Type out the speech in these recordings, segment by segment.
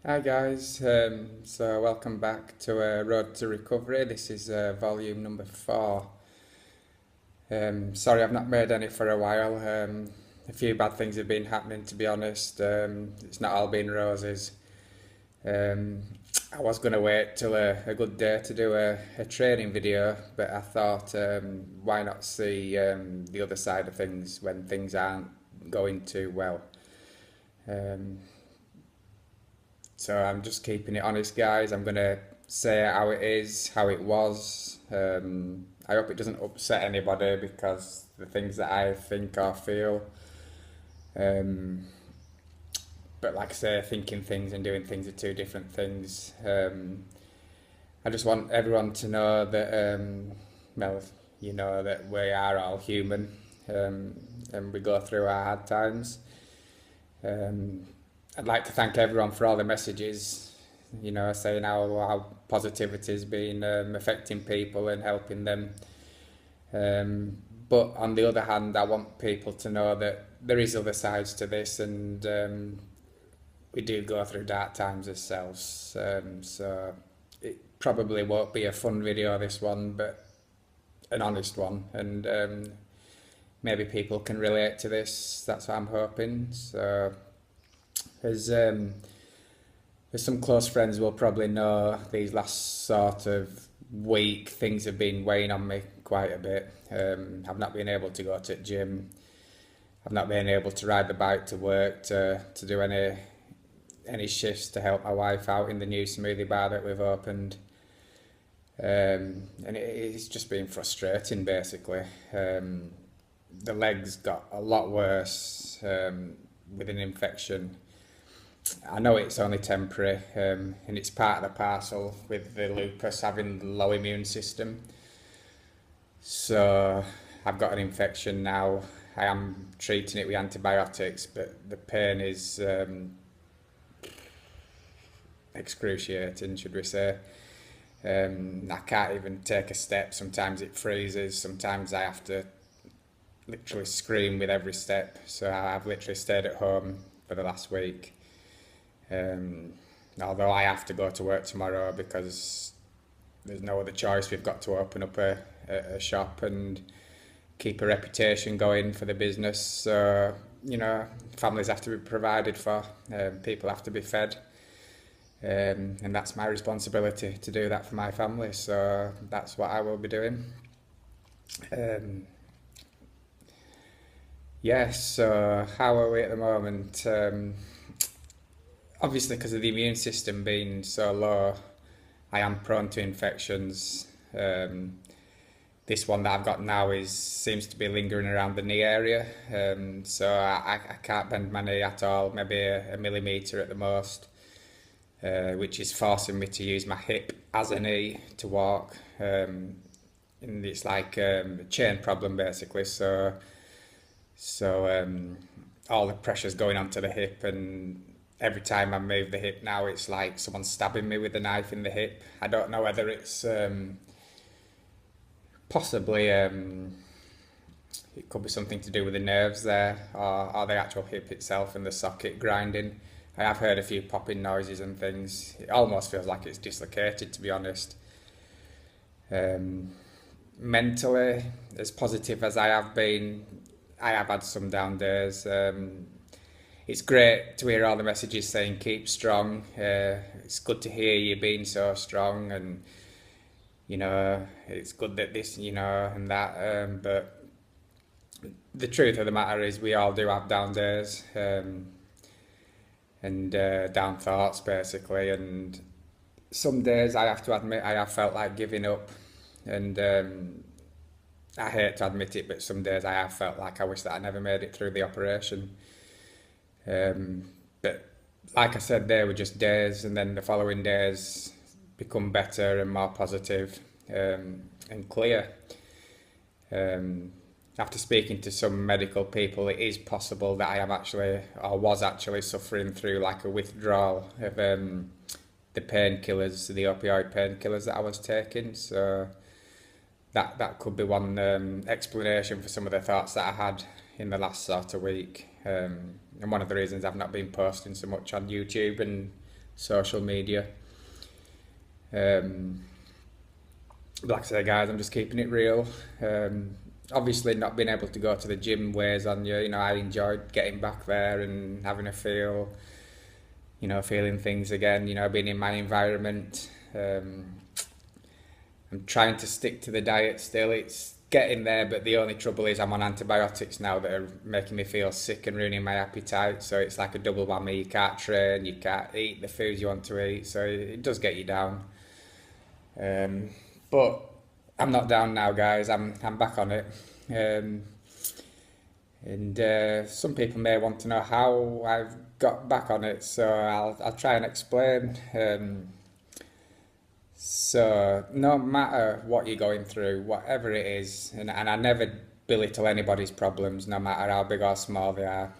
Hi guys, so welcome back to Road to Recovery. This is volume number 4. Sorry I've not made any for a while. A few bad things have been happening, to be honest. It's not all been roses. Um, I was going to wait till a good day to do a training video, but I thought why not see the other side of things when things aren't going too well. Um, So I'm just keeping it honest, guys. I'm gonna say how it is, how it was. I hope it doesn't upset anybody because the things that I think or feel. Um, but like I say, thinking things and doing things are two different things. I just want everyone to know that, well, you know that we are all human, and we go through our hard times. Um, I'd like to thank everyone for all the messages, saying how positivity has been affecting people and helping them. But on the other hand, I want people to know that there is other sides to this, and we do go through dark times ourselves. So it probably won't be a fun video, this one, but an honest one, and maybe people can relate to this. That's what I'm hoping. So as there's some close friends will probably know these last sort of week things have been weighing on me quite a bit. I've not been able to go to the gym. I've not been able to ride the bike to work to do any shifts to help my wife out in the new smoothie bar that we've opened. And it's just been frustrating basically. The legs got a lot worse with an infection. I know it's only temporary, and it's part of the parcel with the lupus having the low immune system. So I've got an infection now. I am treating it with antibiotics, but the pain is excruciating, should we say. I can't even take a step. Sometimes it freezes. Sometimes I have to literally scream with every step. So I've literally stayed at home for the last week. Although I have to go to work tomorrow because there's no other choice. We've got to open up a shop and keep a reputation going for the business. So, families have to be provided for, people have to be fed. And that's my responsibility to do that for my family. So that's what I will be doing. Yes, so how are we at the moment? Obviously, because of the immune system being so low, I am prone to infections. This one that I've got now is seems to be lingering around the knee area, so I can't bend my knee at all, maybe a millimetre at the most, which is forcing me to use my hip as a knee to walk. And it's like a chain problem basically. So all the pressure's going onto the hip, and every time I move the hip now, it's like someone's stabbing me with a knife in the hip. I don't know whether it's possibly it could be something to do with the nerves there, or the actual hip itself and the socket grinding. I have heard a few popping noises and things. It almost feels like it's dislocated, to be honest. Um, Mentally, as positive as I have been, I have had some down days. It's great to hear all the messages saying keep strong. It's good to hear you being so strong, and it's good that this, and that. But the truth of the matter is, we all do have down days, and down thoughts basically. And some days I have to admit I have felt like giving up, and I hate to admit it, but some days I have felt like I wish that I never made it through the operation. But like I said, they were just days, and then the following days become better and more positive, and clear. Um, After speaking to some medical people, it is possible that I am actually, or was actually, suffering through like a withdrawal of the painkillers, the opioid painkillers that I was taking. So that could be one explanation for some of the thoughts that I had in the last sort of week. And one of the reasons I've not been posting so much on YouTube and social media. Like I say, guys, I'm just keeping it real. Obviously, not being able to go to the gym weighs on you. You know, I enjoyed getting back there and having a feel, you know, feeling things again, you know, being in my environment. I'm trying to stick to the diet still. It's getting there, but the only trouble is I'm on antibiotics now that are making me feel sick and ruining my appetite. So it's like a double whammy. You can't train, you can't eat the foods you want to eat. So it does get you down. But I'm not down now, guys. I'm back on it. And some people may want to know how I've got back on it, so I'll try and explain. So no matter what you're going through, whatever it is, and I never belittle anybody's problems, no matter how big or small they are.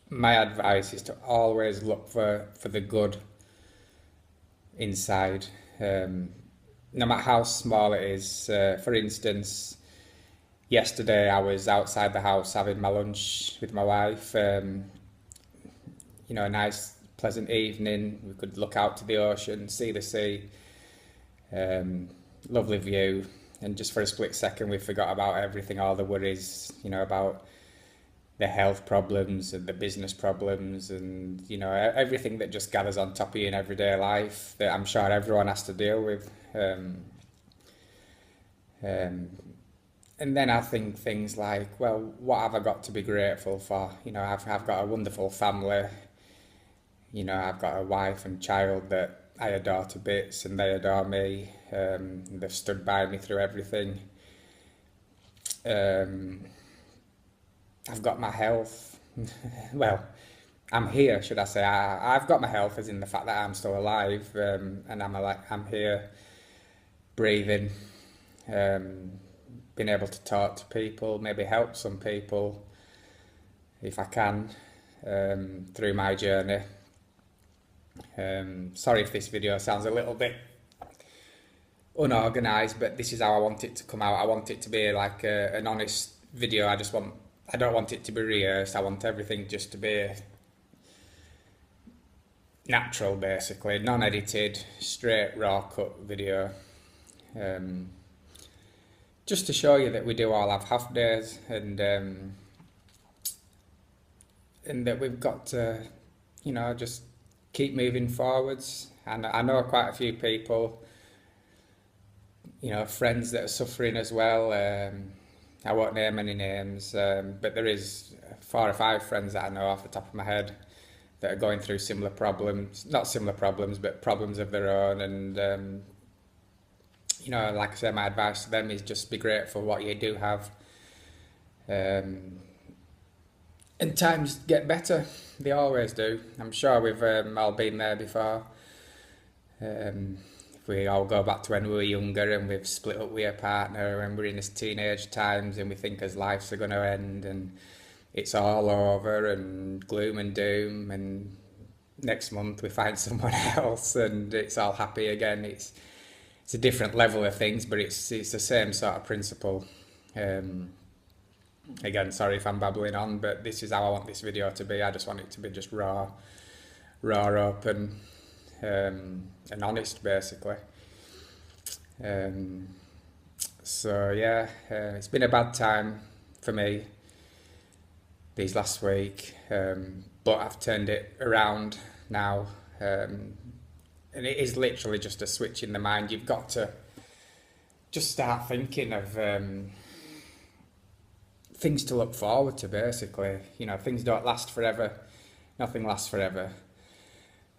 My advice is to always look for the good inside, no matter how small it is. For instance, yesterday I was outside the house having my lunch with my wife. You know, a nice pleasant evening. We could look out to the ocean, see the sea, lovely view. And just for a split second, we forgot about everything, all the worries, you know, about the health problems and the business problems and, you know, everything that just gathers on top of you in everyday life that I'm sure everyone has to deal with. And then I think things like, well, what have I got to be grateful for? You know, I've got a wonderful family. You know, I've got a wife and child that I adore to bits, and they adore me. They've stood by me through everything. I've got my health. Well, I'm here, should I say. I've got my health, as in the fact that I'm still alive, and I'm here, breathing, being able to talk to people, maybe help some people, if I can, through my journey. Sorry if this video sounds a little bit unorganised, but this is how I want it to come out. I want it to be like an honest video. I don't want it to be rehearsed. I want everything just to be natural, basically, non-edited, straight raw cut video. Just to show you that we do all have half days, and that we've got to, you know, just keep moving forwards. And I know quite a few people, you know, friends that are suffering as well. I won't name any names, but there is 4 or 5 friends that I know off the top of my head that are going through similar problems, not similar problems, but problems of their own. And, you know, like I said, my advice to them is just be grateful what you do have. And times get better, they always do. I'm sure we've all been there before. If we all go back to when we were younger and we've split up with a partner and we're in his teenage times and we think as life's going to end and it's all over and gloom and doom, and next month we find someone else and it's all happy again. It's a different level of things, but it's the same sort of principle. Again, sorry if I'm babbling on, but this is how I want this video to be. I just want it to be just raw, open, and honest, basically. So yeah, it's been a bad time for me these last week, but I've turned it around now, and it is literally just a switch in the mind. You've got to just start thinking of things to look forward to, basically. You know, things don't last forever. Nothing lasts forever.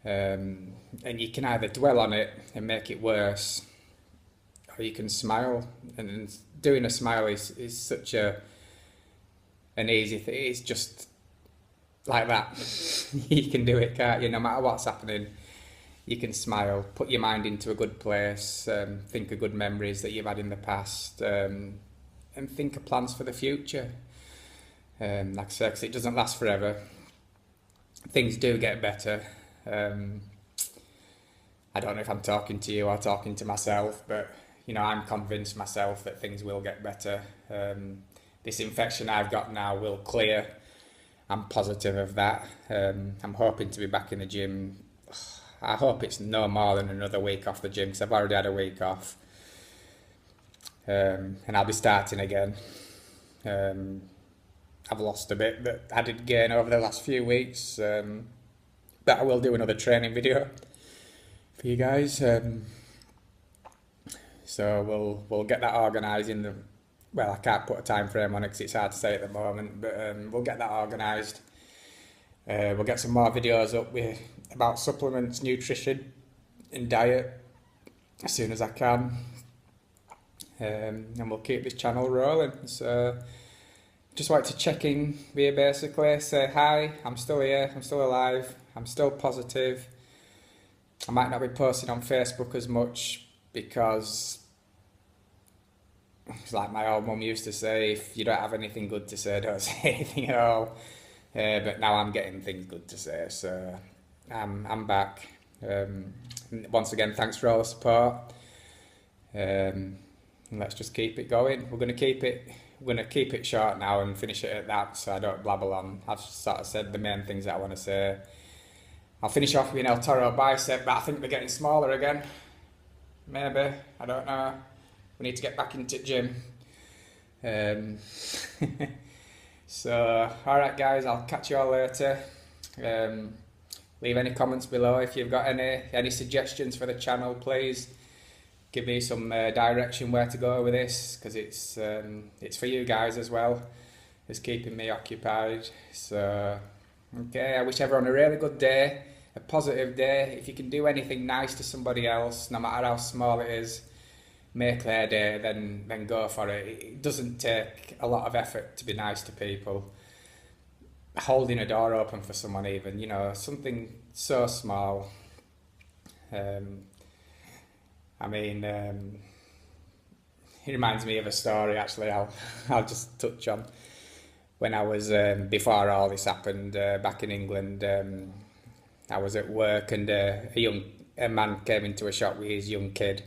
And you can either dwell on it and make it worse, or you can smile. And doing a smile is such an easy thing. It's just like that. You can do it, can't you? No matter what's happening, you can smile, put your mind into a good place, think of good memories that you've had in the past, and think of plans for the future. Like I said, 'cause it doesn't last forever. Things do get better. I don't know if I'm talking to you or talking to myself, but you know, I'm convinced myself that things will get better. This infection I've got now will clear. I'm positive of that. I'm hoping to be back in the gym. I hope it's no more than another week off the gym because I've already had a week off. And I'll be starting again. I've lost a bit that I did gain over the last few weeks, but I will do another training video for you guys. So we'll get that organised in the. Well, I can't put a time frame on it because it's hard to say at the moment, but we'll get that organised. We'll get some more videos up about supplements, nutrition, and diet as soon as I can, and we'll keep this channel rolling. So just wanted to check in with you basically, say hi, I'm still here, I'm still alive, I'm still positive. I might not be posting on Facebook as much because it's like my old mum used to say, if you don't have anything good to say, don't say anything at all. But now I'm getting things good to say, so I'm back. Once again, thanks for all the support. Let's just keep it going. We're gonna keep it short now and finish it at that, so I don't blabble on. I've sort of said the main things that I want to say. I'll finish off with an El Toro bicep, but I think they're getting smaller again. Maybe, I don't know. We need to get back into the gym. So, alright guys, I'll catch you all later. Leave any comments below if you've got any suggestions for the channel, please. Give me some direction where to go with this, because it's for you guys as well. It's keeping me occupied. So, okay, I wish everyone a really good day, a positive day. If you can do anything nice to somebody else, no matter how small it is, make their day, then go for it. It doesn't take a lot of effort to be nice to people. Holding a door open for someone even, you know, something so small. I mean, it reminds me of a story actually I'll just touch on. When I was, before all this happened, back in England, I was at work and a man came into a shop with his young kid.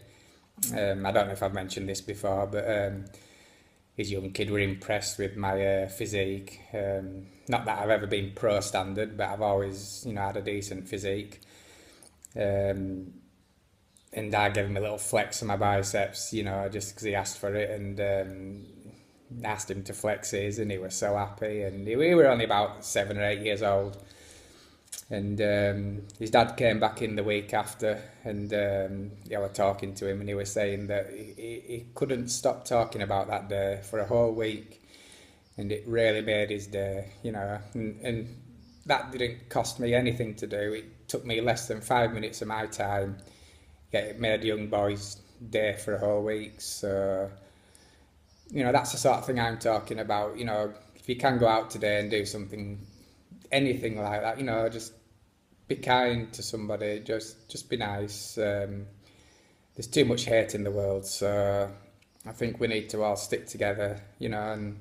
I don't know if I've mentioned this before, but his young kid were impressed with my physique. Not that I've ever been pro standard, but I've always, you know, had a decent physique. And I gave him a little flex on my biceps, you know, just because he asked for it, and asked him to flex his, and he was so happy. And we were only about 7 or 8 years old. And his dad came back in the week after, and I was talking to him, and he was saying that he couldn't stop talking about that day for a whole week, and it really made his day, you know. And that didn't cost me anything to do. It took me less than 5 minutes of my time. It made a young boy's day for a whole week. So, you know, that's the sort of thing I'm talking about. You know, if you can go out today and do something, anything like that, you know, just be kind to somebody, just be nice. There's too much hate in the world, so I think we need to all stick together, you know, and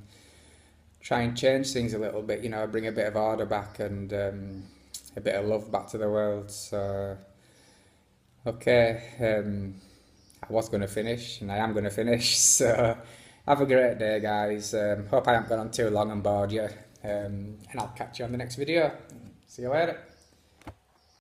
try and change things a little bit, you know, bring a bit of order back and a bit of love back to the world. So, okay, I was going to finish, and I am going to finish, so have a great day, guys. Hope I haven't gone on too long and bored you, and I'll catch you on the next video. See you later.